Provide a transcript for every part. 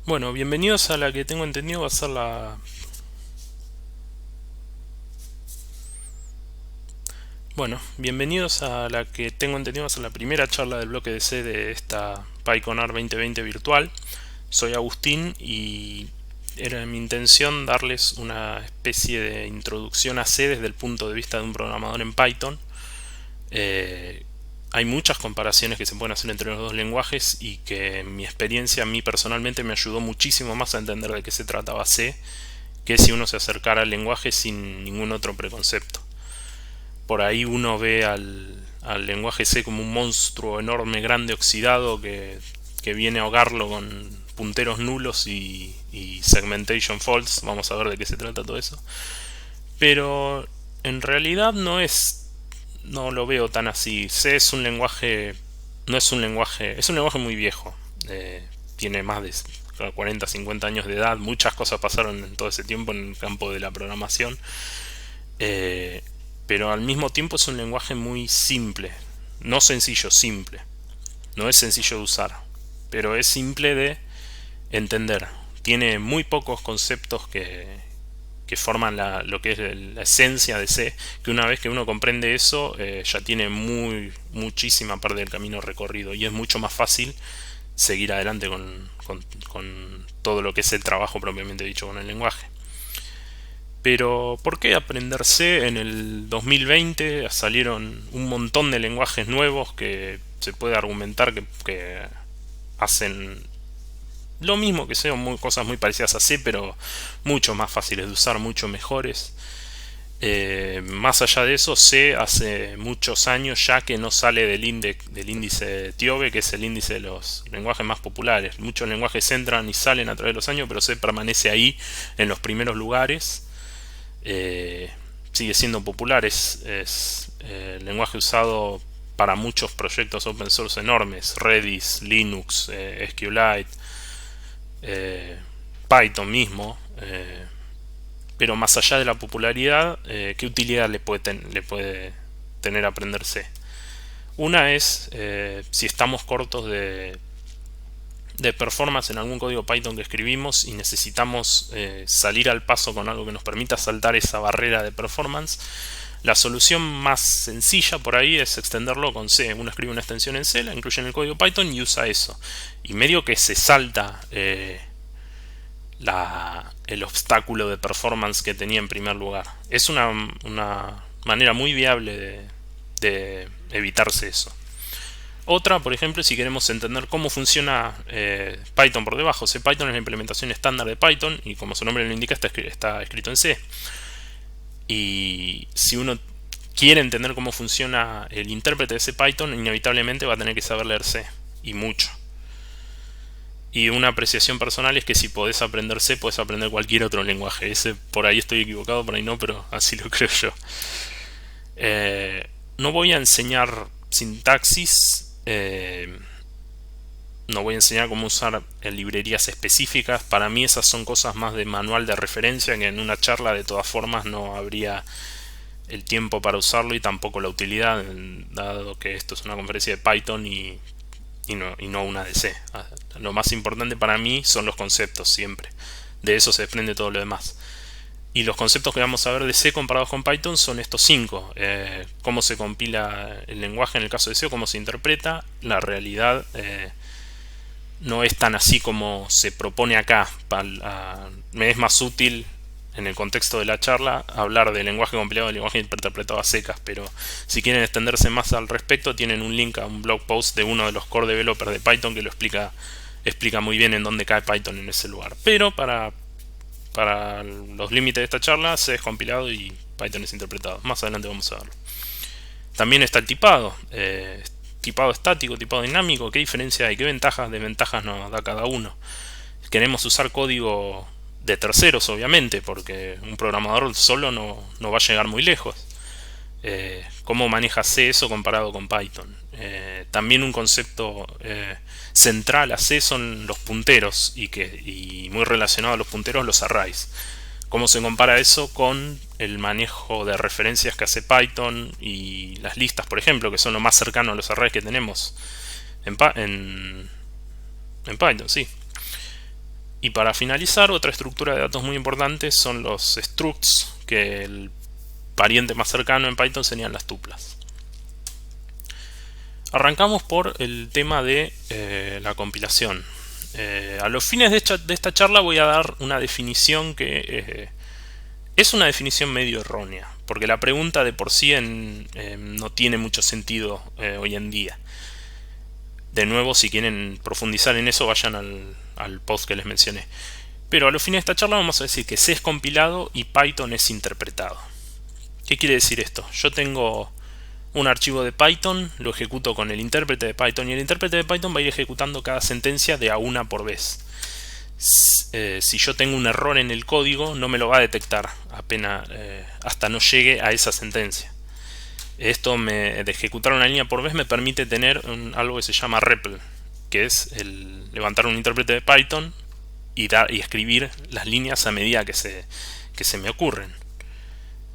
Bueno, bienvenidos a la que tengo entendido va a ser la... bienvenidos a la que tengo entendido va a ser la primera charla del bloque de C de esta PyConar 2020 virtual. Soy Agustín y era mi intención darles una especie de introducción a C desde el punto de vista de un programador en Python. Hay muchas comparaciones que se pueden hacer entre los dos lenguajes y que en mi experiencia a mí personalmente me ayudó muchísimo más a entender de qué se trataba C que si uno se acercara al lenguaje sin ningún otro preconcepto. Por ahí uno ve al lenguaje C como un monstruo enorme, grande, oxidado que viene a ahogarlo con punteros nulos y segmentation faults. Vamos a ver de qué se trata todo eso. Pero en realidad no lo veo tan así. C es un lenguaje, no es un lenguaje, es un lenguaje muy viejo. Tiene más de 40, 50 años de edad. Muchas cosas pasaron en todo ese tiempo en el campo de la programación. Pero al mismo tiempo es un lenguaje muy simple. No sencillo, simple. No es sencillo de usar, pero es simple de entender. Tiene muy pocos conceptos que forman lo que es la esencia de C, que una vez que uno comprende eso, ya tiene muchísima parte del camino recorrido y es mucho más fácil seguir adelante con todo lo que es el trabajo propiamente dicho con el lenguaje. Pero ¿por qué aprender C? En el 2020 salieron un montón de lenguajes nuevos que se puede argumentar que hacen lo mismo, que sean cosas muy parecidas a C, pero mucho más fáciles de usar, mucho mejores. Más allá de eso, C hace muchos años ya que no sale del índice TIOBE, que es el índice de los lenguajes más populares. Muchos lenguajes entran y salen a través de los años, pero C permanece ahí en los primeros lugares. Sigue siendo popular, es el lenguaje usado para muchos proyectos open source enormes: Redis, Linux, SQLite, Python mismo. Pero más allá de la popularidad, ¿qué utilidad le puede tener aprender C? Una es si estamos cortos de performance en algún código Python que escribimos y necesitamos salir al paso con algo que nos permita saltar esa barrera de performance. La solución más sencilla por ahí es extenderlo con C. Uno escribe una extensión en C, la incluye en el código Python y usa eso. Y medio que se salta el obstáculo de performance que tenía en primer lugar. Es una manera muy viable de evitarse eso. Otra, por ejemplo, si queremos entender cómo funciona Python por debajo. CPython es la implementación estándar de Python y, como su nombre lo indica, está escrito en C. Y si uno quiere entender cómo funciona el intérprete de CPython, inevitablemente va a tener que saber leer C, y mucho. Y una apreciación personal es que si podés aprender C, podés aprender cualquier otro lenguaje. Por ahí estoy equivocado, por ahí no, pero así lo creo yo. No voy a enseñar sintaxis. No voy a enseñar cómo usar librerías específicas. Para mí esas son cosas más de manual de referencia, que en una charla de todas formas no habría el tiempo para usarlo y tampoco la utilidad, dado que esto es una conferencia de Python y no una de C. Lo más importante para mí son los conceptos siempre. De eso se desprende todo lo demás. Y los conceptos que vamos a ver de C comparados con Python son estos 5. Cómo se compila el lenguaje en el caso de C o cómo se interpreta. La realidad no es tan así como se propone acá. Me es más útil en el contexto de la charla hablar de lenguaje compilado y lenguaje interpretado a secas, pero si quieren extenderse más al respecto, tienen un link a un blog post de uno de los core developers de Python que lo explica muy bien en dónde cae Python en ese lugar. Pero para los límites de esta charla, C es compilado y Python es interpretado. Más adelante vamos a verlo. También está el tipado. Tipado estático, tipado dinámico. ¿Qué diferencia hay? ¿Qué ventajas, desventajas nos da cada uno? Queremos usar código de terceros, obviamente, porque un programador solo no va a llegar muy lejos. ¿Cómo maneja C eso comparado con Python? También un concepto central a C son los punteros y muy relacionado a los punteros los arrays. ¿Cómo se compara eso con el manejo de referencias que hace Python y las listas, por ejemplo, que son lo más cercano a los arrays que tenemos en Python? Sí. Y para finalizar, otra estructura de datos muy importante son los structs, que el pariente más cercano en Python serían las tuplas. Arrancamos por el tema de la compilación. A los fines de esta charla voy a dar una definición que es una definición medio errónea, porque la pregunta de por sí no tiene mucho sentido hoy en día. De nuevo, si quieren profundizar en eso, vayan al post que les mencioné. Pero a los fines de esta charla vamos a decir que C es compilado y Python es interpretado. ¿Qué quiere decir esto? Yo tengo un archivo de Python, lo ejecuto con el intérprete de Python y el intérprete de Python va a ir ejecutando cada sentencia de a una por vez. Si yo tengo un error en el código, no me lo va a detectar apenas hasta no llegue a esa sentencia. Esto de ejecutar una línea por vez me permite tener algo que se llama REPL, que es levantar un intérprete de Python y escribir las líneas a medida que se me ocurren.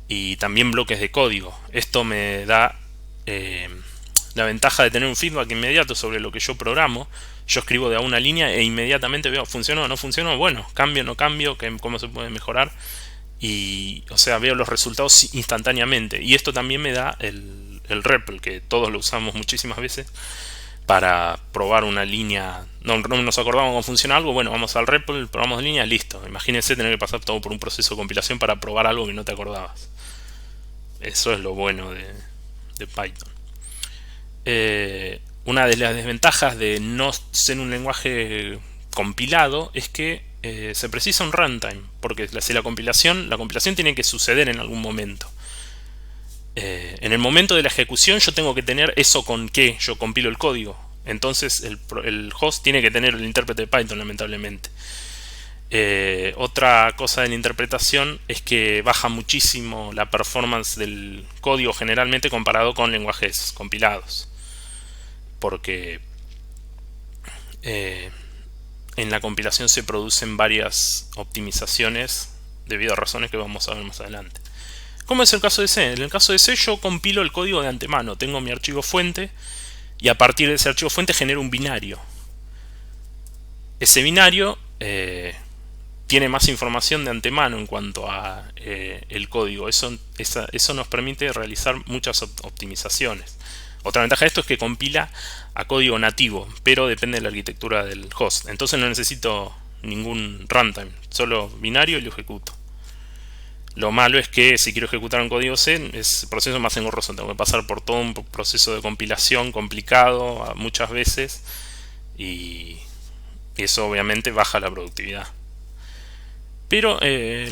Y también bloques de código. Esto me da la ventaja de tener un feedback inmediato sobre lo que yo programo. Yo escribo de a una línea e inmediatamente veo, ¿funcionó o no funcionó? Bueno, cambio o no cambio, cómo se puede mejorar. Y, o sea, veo los resultados instantáneamente. Y esto también me da el REPL, que todos lo usamos muchísimas veces para probar una línea. No nos acordamos cómo funciona algo, bueno, vamos al REPL, probamos línea, listo. Imagínense tener que pasar todo por un proceso de compilación para probar algo que no te acordabas. Eso es lo bueno de Python. Una de las desventajas de no ser un lenguaje compilado es que se precisa un runtime, porque si la compilación tiene que suceder en algún momento. En el momento de la ejecución yo tengo que tener eso con que yo compilo el código. Entonces el host tiene que tener el intérprete de Python, lamentablemente. Otra cosa de la interpretación es que baja muchísimo la performance del código generalmente comparado con lenguajes compilados. Porque en la compilación se producen varias optimizaciones debido a razones que vamos a ver más adelante. ¿Cómo es el caso de C? En el caso de C yo compilo el código de antemano. Tengo mi archivo fuente y a partir de ese archivo fuente genero un binario. Ese binario tiene más información de antemano en cuanto a el código. Eso nos permite realizar muchas optimizaciones. Otra ventaja de esto es que compila a código nativo, pero depende de la arquitectura del host. Entonces no necesito ningún runtime, solo binario y lo ejecuto. Lo malo es que si quiero ejecutar un código C, el proceso más engorroso. Tengo que pasar por todo un proceso de compilación complicado muchas veces y eso obviamente baja la productividad. Pero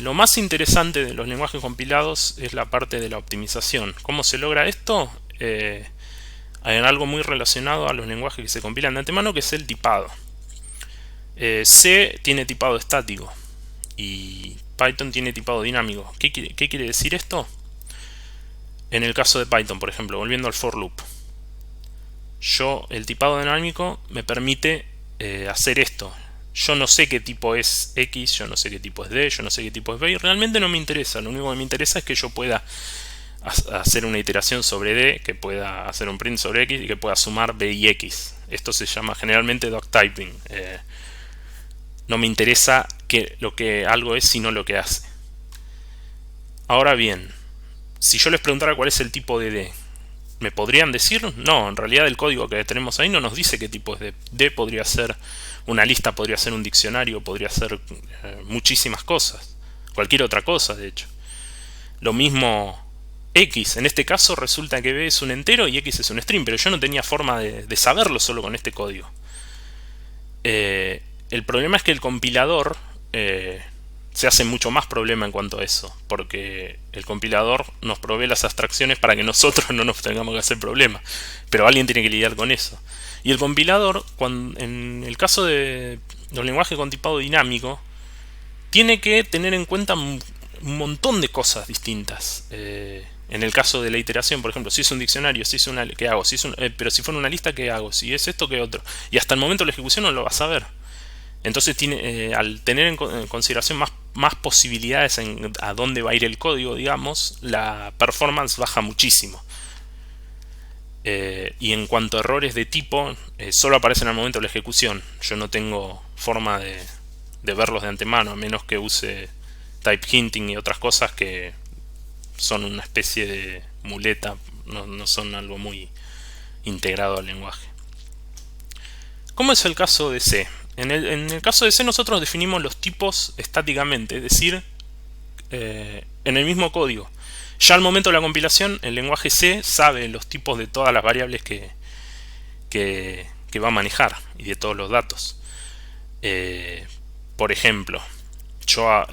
lo más interesante de los lenguajes compilados es la parte de la optimización. ¿Cómo se logra esto? Hay algo muy relacionado a los lenguajes que se compilan de antemano, que es el tipado. C tiene tipado estático y Python tiene tipado dinámico. ¿Qué quiere decir esto? En el caso de Python, por ejemplo, volviendo al for loop, el tipado dinámico me permite hacer esto. Yo no sé qué tipo es X, yo no sé qué tipo es D, yo no sé qué tipo es B, y realmente no me interesa. Lo único que me interesa es que yo pueda hacer una iteración sobre D, que pueda hacer un print sobre X y que pueda sumar B y X. Esto se llama generalmente doctyping. No me interesa lo que algo es, sino lo que hace. Ahora bien, si yo les preguntara cuál es el tipo de D, ¿me podrían decir? No, en realidad el código que tenemos ahí no nos dice qué tipo es D. D podría ser una lista, podría ser un diccionario, podría ser muchísimas cosas. Cualquier otra cosa, de hecho. Lo mismo X. En este caso resulta que B es un entero y X es un string, pero yo no tenía forma de saberlo solo con este código. El problema es que el compilador se hace mucho más problema en cuanto a eso, porque el compilador nos provee las abstracciones para que nosotros no nos tengamos que hacer problema, pero alguien tiene que lidiar con eso. Y el compilador, en el caso de los lenguajes con tipado dinámico, tiene que tener en cuenta un montón de cosas distintas. En el caso de la iteración, por ejemplo, si es un diccionario, si es una, ¿qué hago? Si es pero si fuera una lista, ¿qué hago? Si es esto, ¿qué otro? Y hasta el momento de la ejecución no lo vas a ver. Entonces, al tener en consideración más posibilidades a dónde va a ir el código, digamos, la performance baja muchísimo. Y en cuanto a errores de tipo, solo aparecen al momento de la ejecución. Yo no tengo forma de verlos de antemano, a menos que use type hinting y otras cosas que son una especie de muleta, no son algo muy integrado al lenguaje. ¿Cómo es el caso de C? En el caso de C nosotros definimos los tipos estáticamente, es decir, en el mismo código. Ya al momento de la compilación, el lenguaje C sabe los tipos de todas las variables que va a manejar y de todos los datos. Por ejemplo, yo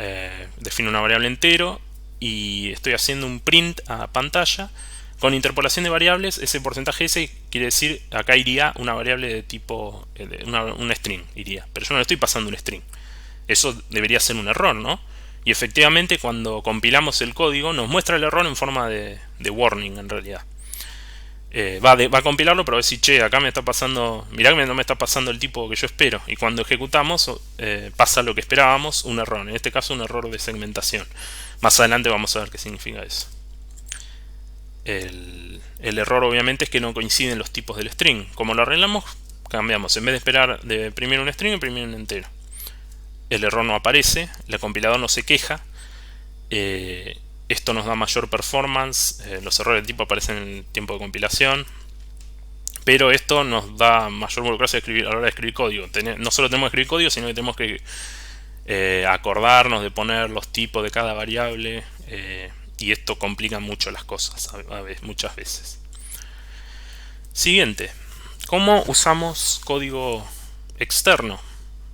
defino una variable entero y estoy haciendo un print a pantalla con interpolación de variables. Ese porcentaje S quiere decir, acá iría una variable de tipo un string iría, pero yo no le estoy pasando un string. Eso debería ser un error, ¿no? Y efectivamente cuando compilamos el código nos muestra el error en forma de warning en realidad. Va a compilarlo, pero va a decir, che, acá me está pasando, mirá que no me está pasando el tipo que yo espero. Y cuando ejecutamos pasa lo que esperábamos, un error. En este caso un error de segmentación. Más adelante vamos a ver qué significa eso. El error obviamente es que no coinciden los tipos del string. Como lo arreglamos, cambiamos. En vez de esperar de imprimir un string, imprimir un entero. El error no aparece, el compilador no se queja. Esto nos da mayor performance. Los errores de tipo aparecen en el tiempo de compilación. Pero esto nos da mayor burocracia a la hora de escribir código. No solo tenemos que escribir código, sino que tenemos que acordarnos de poner los tipos de cada variable. Y esto complica mucho las cosas muchas veces. Siguiente. ¿Cómo usamos código externo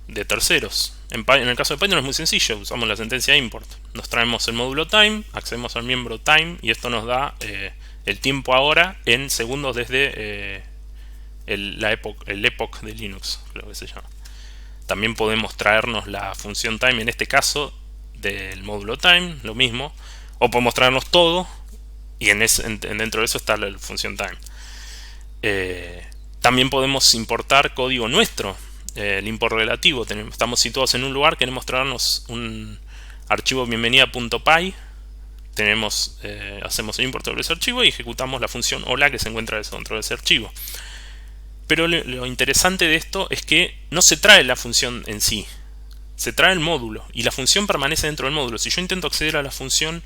de terceros? En el caso de Python es muy sencillo, usamos la sentencia import. Nos traemos el módulo time, accedemos al miembro time y esto nos da el tiempo ahora en segundos desde el epoch de Linux, creo que se llama. También podemos traernos la función time, en este caso del módulo time, lo mismo. O podemos traernos todo y dentro de eso está la función time. También podemos importar código nuestro. El import relativo, estamos situados en un lugar, queremos traernos un archivo bienvenida.py, hacemos el import sobre ese archivo y ejecutamos la función hola que se encuentra dentro de ese archivo. Pero lo interesante de esto es que no se trae la función en sí, se trae el módulo y la función permanece dentro del módulo. Si yo intento acceder a la función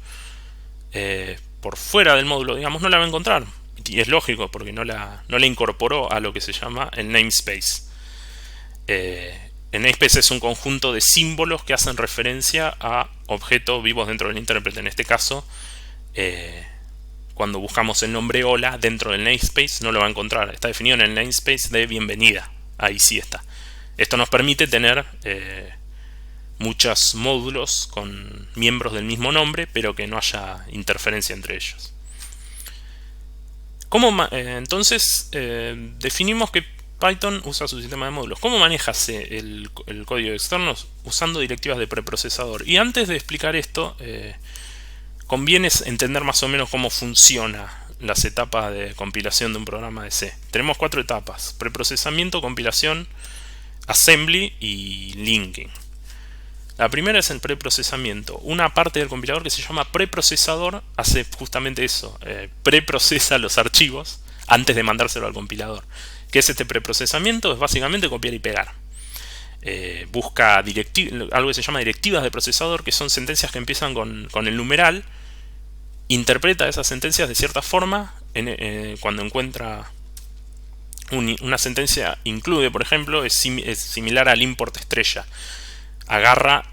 por fuera del módulo, digamos, no la va a encontrar. Y es lógico porque no la incorporó a lo que se llama el namespace. El namespace es un conjunto de símbolos que hacen referencia a objetos vivos dentro del intérprete. En este caso, cuando buscamos el nombre hola dentro del namespace no lo va a encontrar. Está definido en el namespace de bienvenida. Ahí sí está. Esto nos permite tener muchos módulos con miembros del mismo nombre, pero que no haya interferencia entre ellos. Entonces, definimos que Python usa su sistema de módulos. ¿Cómo manejas el código externo? Usando directivas de preprocesador. Y antes de explicar esto, conviene entender más o menos cómo funciona las etapas de compilación de un programa de C. Tenemos 4 etapas: preprocesamiento, compilación, assembly y linking. La primera es el preprocesamiento. Una parte del compilador que se llama preprocesador hace justamente eso. Preprocesa los archivos antes de mandárselo al compilador. ¿Qué es este preprocesamiento? Es básicamente copiar y pegar. Busca algo que se llama directivas de procesador, que son sentencias que empiezan con el numeral. Interpreta esas sentencias de cierta forma. Cuando encuentra una sentencia include, por ejemplo, es similar al import estrella. Agarra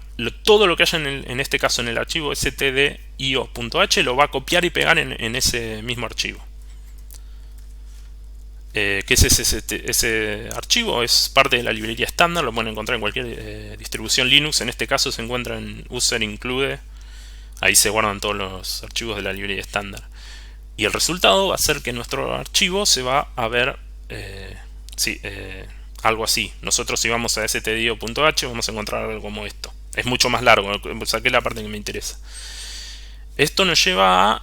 todo lo que haya en este caso en el archivo stdio.h, lo va a copiar y pegar en ese mismo archivo. ¿Qué es ese archivo? Es parte de la librería estándar, lo pueden encontrar en cualquier distribución Linux. En este caso se encuentra en user include. Ahí se guardan todos los archivos de la librería estándar. Y el resultado va a ser que nuestro archivo se va a ver algo así. Nosotros si vamos a stdio.h vamos a encontrar algo como esto. Es mucho más largo, saqué la parte que me interesa. Esto nos lleva a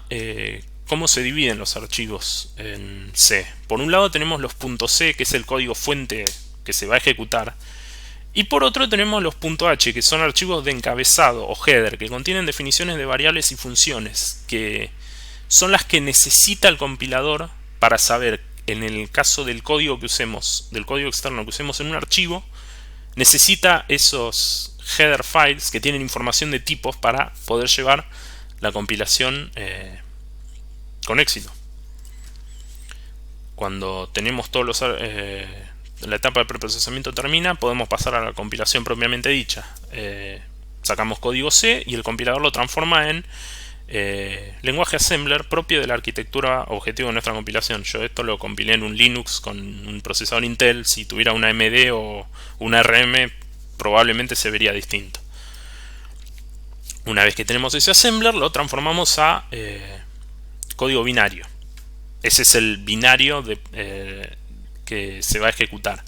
cómo se dividen los archivos en C. Por un lado tenemos los .c, que es el código fuente que se va a ejecutar, y por otro tenemos los .h, que son archivos de encabezado o header, que contienen definiciones de variables y funciones, que son las que necesita el compilador para saber, en el caso del código que usemos, del código externo que usemos en un archivo, necesita esos header files que tienen información de tipos para poder llevar la compilación con éxito. Cuando tenemos todos los la etapa de preprocesamiento termina, podemos pasar a la compilación propiamente dicha. Sacamos código C y el compilador lo transforma en lenguaje assembler propio de la arquitectura objetivo de nuestra compilación. Yo esto lo compilé en un Linux con un procesador Intel. Si tuviera una AMD o una ARM, probablemente se vería distinto. Una vez que tenemos ese assembler, lo transformamos a código binario. Ese es el binario que se va a ejecutar.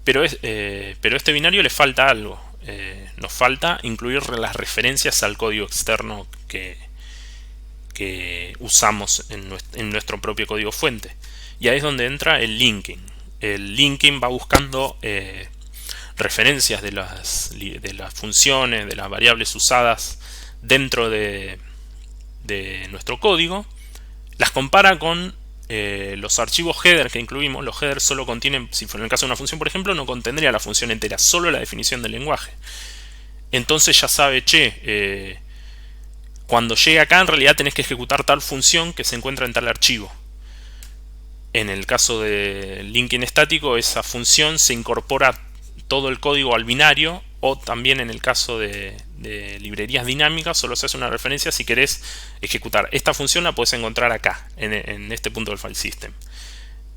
Pero este binario le falta algo. Nos falta incluir las referencias al código externo que usamos en nuestro propio código fuente. Y ahí es donde entra el linking. El linking va buscando referencias de las funciones, de las variables usadas dentro de nuestro código, las compara con los archivos header que incluimos. Los headers solo contienen, si fuera en el caso de una función, por ejemplo, no contendría la función entera, solo la definición del lenguaje. Entonces ya sabe, cuando llegue acá en realidad tenés que ejecutar tal función que se encuentra en tal archivo. En el caso del linking estático, esa función se incorpora todo el código al binario, o también en el caso de librerías dinámicas solo se hace una referencia si querés ejecutar esta función, la puedes encontrar acá, en este punto del file system.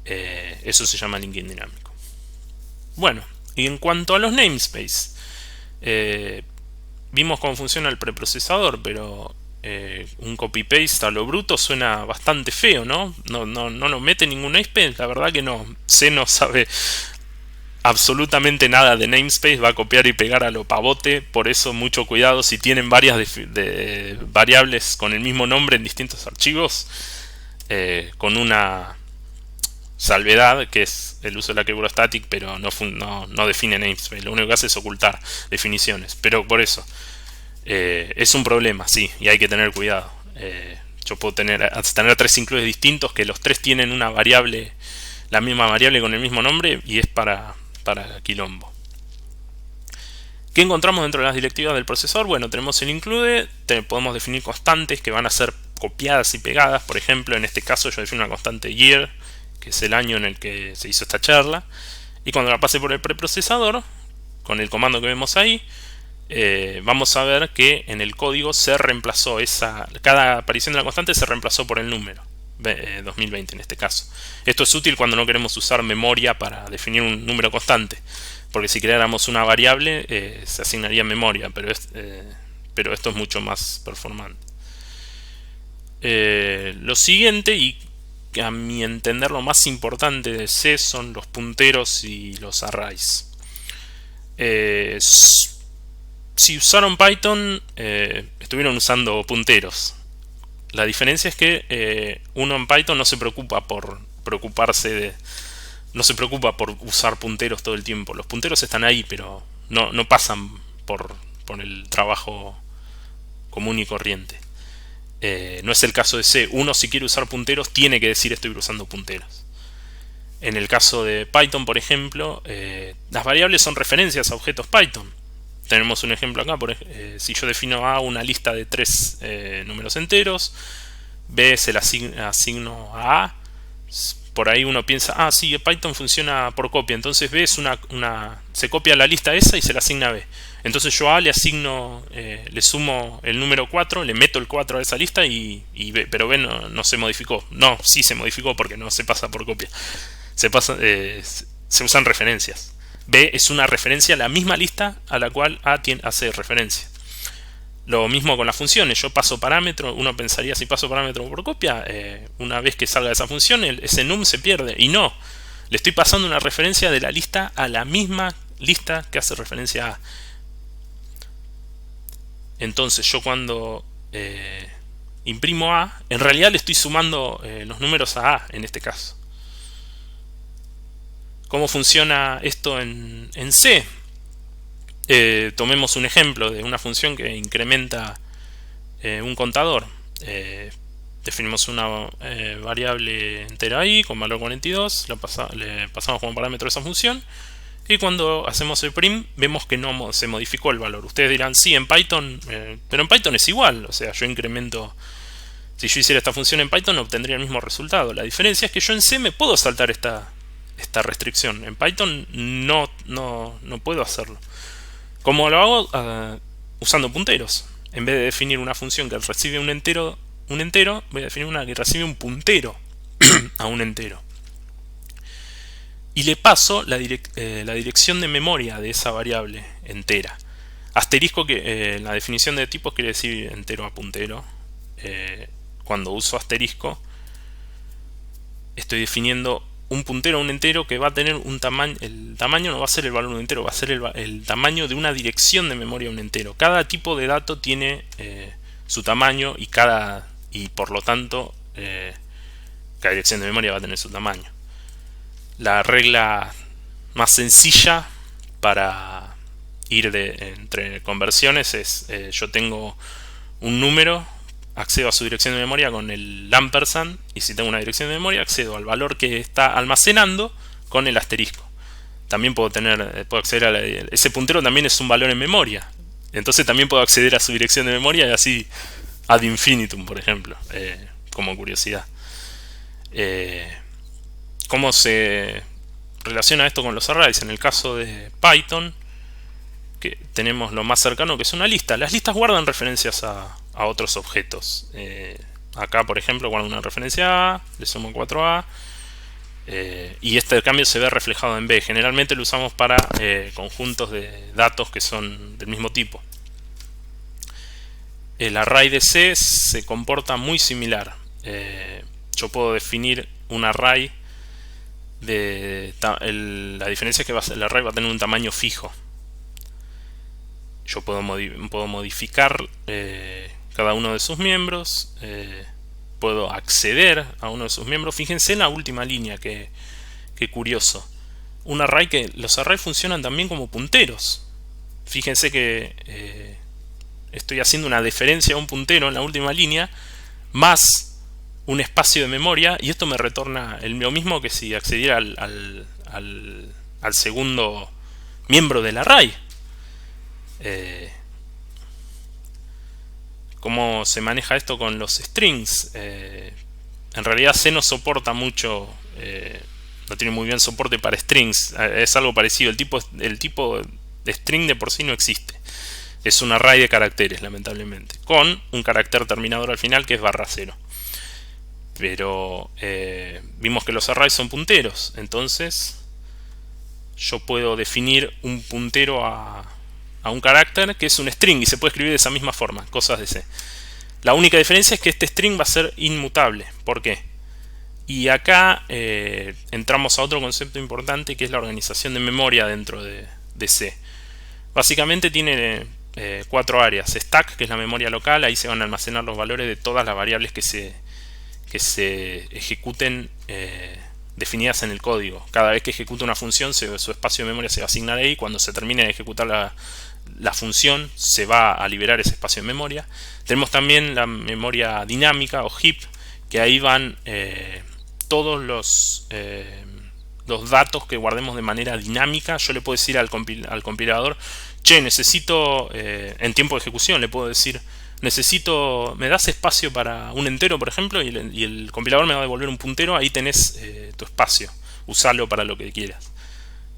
Eso se llama linking dinámico. Bueno, y en cuanto a los namespace, vimos cómo funciona el preprocesador, pero un copy-paste a lo bruto suena bastante feo, ¿no? No lo mete ningún namespace, la verdad que no. C no sabe absolutamente nada de namespace, va a copiar y pegar a lo pavote. Por eso mucho cuidado si tienen varias variables con el mismo nombre en distintos archivos, con una salvedad que es el uso de la keyword static, pero no define namespace. Lo único que hace es ocultar definiciones, pero por eso es un problema, sí, y hay que tener cuidado. Yo puedo tener 3 includes distintos que los 3 tienen una variable, la misma variable con el mismo nombre, y es para quilombo. ¿Qué encontramos dentro de las directivas del procesador? Bueno, tenemos el include, podemos definir constantes que van a ser copiadas y pegadas. Por ejemplo, en este caso yo defino una constante year, que es el año en el que se hizo esta charla, y cuando la pase por el preprocesador, con el comando que vemos ahí, vamos a ver que en el código se reemplazó cada aparición de la constante se reemplazó por el número 2020 en este caso. Esto es útil cuando no queremos usar memoria para definir un número constante, porque si creáramos una variable se asignaría memoria, pero esto es mucho más performante. Lo siguiente, y a mi entender lo más importante de C, son los punteros y los arrays. Si usaron Python, estuvieron usando punteros. La diferencia es que uno en Python no se preocupa por usar punteros todo el tiempo. Los punteros están ahí, pero no pasan por el trabajo común y corriente. No es el caso de C. Uno, si quiere usar punteros, tiene que decir estoy usando punteros. En el caso de Python, por ejemplo, las variables son referencias a objetos Python. Tenemos un ejemplo acá. Si yo defino A una lista de 3 números enteros, B se la asigno a A. Por ahí uno piensa, sí, Python funciona por copia, entonces B es se copia la lista esa y se la asigna a B. Entonces yo a A le asigno, le sumo el número 4, le meto el 4 a esa lista pero B no se modificó. No, sí se modificó porque no se pasa por copia. Se usan referencias. B es una referencia a la misma lista a la cual A hace referencia. Lo mismo con las funciones. Yo paso parámetro, uno pensaría, si paso parámetro por copia, una vez que salga esa función, ese num se pierde. Y no, le estoy pasando una referencia de la lista a la misma lista que hace referencia a. Entonces yo cuando imprimo A, en realidad le estoy sumando los números a A en este caso. ¿Cómo funciona esto en C? Tomemos un ejemplo de una función que incrementa un contador. Definimos una variable entera i con valor 42, le pasamos como parámetro esa función, y cuando hacemos el print vemos que no se modificó el valor. Ustedes dirán, sí, en Python, pero en Python es igual, o sea, yo incremento. Si yo hiciera esta función en Python obtendría el mismo resultado. La diferencia es que yo en C me puedo saltar esta restricción. En Python no puedo hacerlo. ¿Cómo lo hago? Usando punteros. En vez de definir una función que recibe un entero, voy a definir una que recibe un puntero a un entero. Y le paso la dirección de memoria de esa variable entera. Asterisco, que la definición de tipos quiere decir entero a puntero. Cuando uso asterisco, estoy definiendo un puntero a un entero que va a tener un tamaño. El tamaño no va a ser el valor de un entero, va a ser el tamaño de una dirección de memoria a un entero. Cada tipo de dato tiene su tamaño y por lo tanto cada dirección de memoria va a tener su tamaño. La regla más sencilla para ir entre conversiones es yo tengo un número, accedo a su dirección de memoria con el ampersand, y si tengo una dirección de memoria accedo al valor que está almacenando con el asterisco. También puedo acceder a ese puntero, también es un valor en memoria, entonces también puedo acceder a su dirección de memoria y así ad infinitum, por ejemplo, como curiosidad. ¿Cómo se relaciona esto con los arrays? En el caso de Python, que tenemos lo más cercano, que es una lista. Las listas guardan referencias a otros objetos. Acá, por ejemplo, guardo una referencia A, le sumo 4A, y este cambio se ve reflejado en B. Generalmente lo usamos para conjuntos de datos que son del mismo tipo. El array de C se comporta muy similar. Yo puedo definir un array la diferencia es que el array va a tener un tamaño fijo. Yo puedo modificar cada uno de sus miembros, puedo acceder a uno de sus miembros. Fíjense en la última línea, que curioso. Los arrays funcionan también como punteros. Fíjense que estoy haciendo una deferencia a un puntero en la última línea, más un espacio de memoria, y esto me retorna lo mismo que si accediera al segundo miembro del array. ¿Cómo se maneja esto con los strings? En realidad C no soporta mucho, no tiene muy bien soporte para strings. Es algo parecido, el tipo de string de por sí no existe. Es un array de caracteres, lamentablemente, con un carácter terminador al final que es /0. Pero vimos que los arrays son punteros, entonces yo puedo definir un puntero a un carácter que es un string y se puede escribir de esa misma forma, cosas de C. La única diferencia es que este string va a ser inmutable. ¿Por qué? Y acá entramos a otro concepto importante, que es la organización de memoria dentro de C. Básicamente tiene 4 áreas. Stack, que es la memoria local, ahí se van a almacenar los valores de todas las variables que se ejecuten definidas en el código. Cada vez que ejecute una función, su espacio de memoria se va a asignar ahí. Cuando se termine de ejecutar la función, se va a liberar ese espacio de memoria. Tenemos también la memoria dinámica o heap, que ahí van todos los datos que guardemos de manera dinámica. Yo le puedo decir al compilador, che, necesito, en tiempo de ejecución, le puedo decir, me das espacio para un entero, por ejemplo, y el compilador me va a devolver un puntero. Ahí tenés tu espacio, usalo para lo que quieras.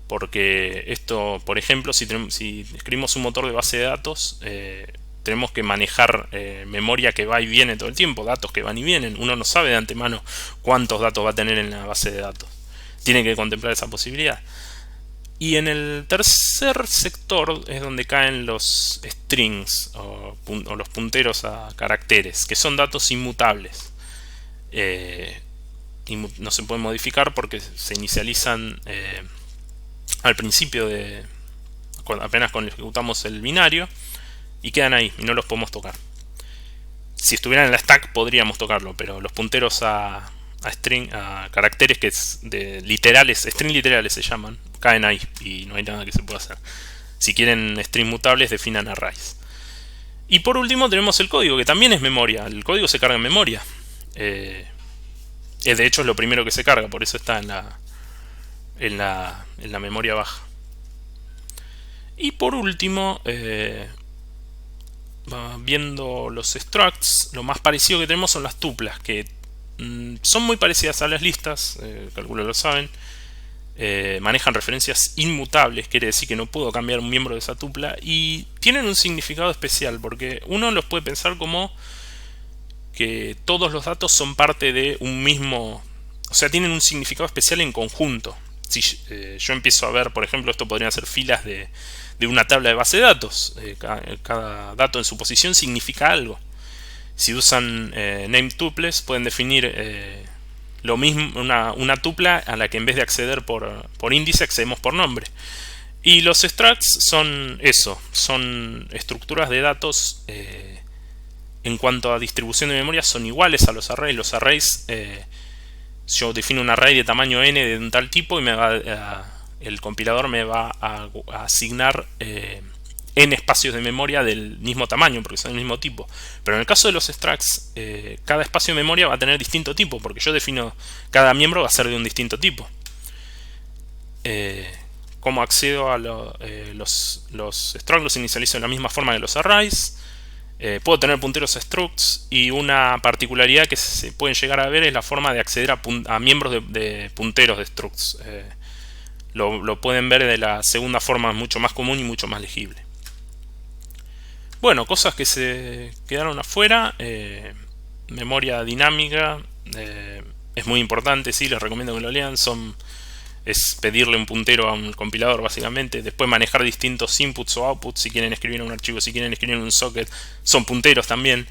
Porque esto, por ejemplo, si escribimos un motor de base de datos, tenemos que manejar memoria que va y viene todo el tiempo, datos que van y vienen. Uno no sabe de antemano cuántos datos va a tener en la base de datos. Tiene que contemplar esa posibilidad. Y en el tercer sector es donde caen los strings o los punteros a caracteres, que son datos inmutables. No se pueden modificar porque se inicializan al principio apenas cuando ejecutamos el binario, y quedan ahí y no los podemos tocar. si estuvieran en la stack podríamos tocarlo, pero los punteros a caracteres que literales, string literales se llaman, caen ahí y no hay nada que se pueda hacer. Si quieren strings mutables, definan arrays. Y por último tenemos el código, que también es memoria. El código se carga en memoria. De hecho es lo primero que se carga, por eso está en la memoria baja. Y por último, viendo los structs, lo más parecido que tenemos son las tuplas, que son muy parecidas a las listas, calculo lo saben. Manejan referencias inmutables, quiere decir que no puedo cambiar un miembro de esa tupla, y tienen un significado especial, porque uno los puede pensar como que todos los datos son parte de un mismo, o sea, tienen un significado especial en conjunto. Si yo empiezo a ver, por ejemplo, esto podrían ser filas de una tabla de base de datos, cada dato en su posición significa algo. Si usan name tuples pueden definir lo mismo, una tupla a la que en vez de acceder por índice accedemos por nombre. Y los structs son eso, son estructuras de datos en cuanto a distribución de memoria son iguales a los arrays. Los arrays, yo defino un array de tamaño n de un tal tipo y el compilador me va a asignar n espacios de memoria del mismo tamaño, porque son del mismo tipo. Pero en el caso de los structs, cada espacio de memoria va a tener distinto tipo, porque yo defino, cada miembro va a ser de un distinto tipo. ¿Cómo accedo a los structs? Los inicializo de la misma forma que los arrays. Puedo tener punteros a structs, y una particularidad que se pueden llegar a ver es la forma de acceder a miembros de punteros de structs. Lo pueden ver de la segunda forma, mucho más común y mucho más legible. Bueno, cosas que se quedaron afuera. Memoria dinámica es muy importante, sí, les recomiendo que lo lean. Es pedirle un puntero a un compilador básicamente. Después manejar distintos inputs o outputs, si quieren escribir en un archivo, si quieren escribir en un socket, son punteros también.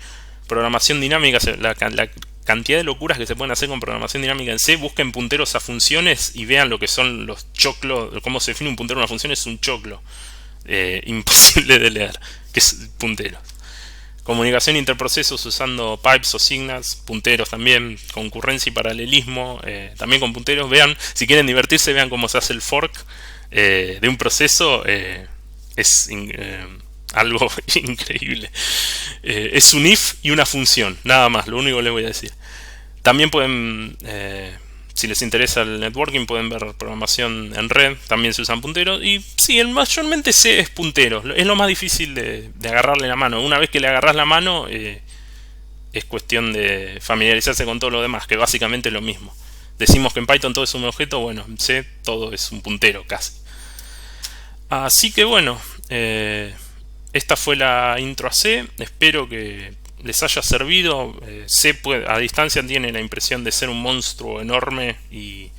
Programación dinámica, la cantidad de locuras que se pueden hacer con programación dinámica en C. Busquen punteros a funciones y vean lo que son los choclos, cómo se define un puntero a una función. Es un choclo imposible de leer, que es punteros. Comunicación interprocesos usando pipes o signals, punteros también. Concurrencia y paralelismo, también con punteros. Vean, si quieren divertirse, vean cómo se hace el fork de un proceso. Es algo increíble. Es un if y una función, nada más, lo único que les voy a decir. También pueden, si les interesa el networking, pueden ver programación en red, también se usan punteros. Y sí, mayormente C es punteros, es lo más difícil de agarrarle la mano. Una vez que le agarras la mano, es cuestión de familiarizarse con todo lo demás, que básicamente es lo mismo. Decimos que en Python todo es un objeto, bueno, en C todo es un puntero casi. Así que bueno, esta fue la intro a C, espero que les haya servido. C a distancia tiene la impresión de ser un monstruo enorme y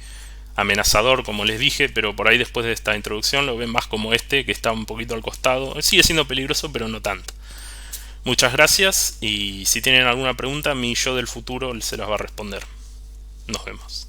amenazador, como les dije, pero por ahí después de esta introducción lo ven más como que está un poquito al costado. Sigue siendo peligroso, pero no tanto. Muchas gracias, y si tienen alguna pregunta, mi yo del futuro se las va a responder. Nos vemos.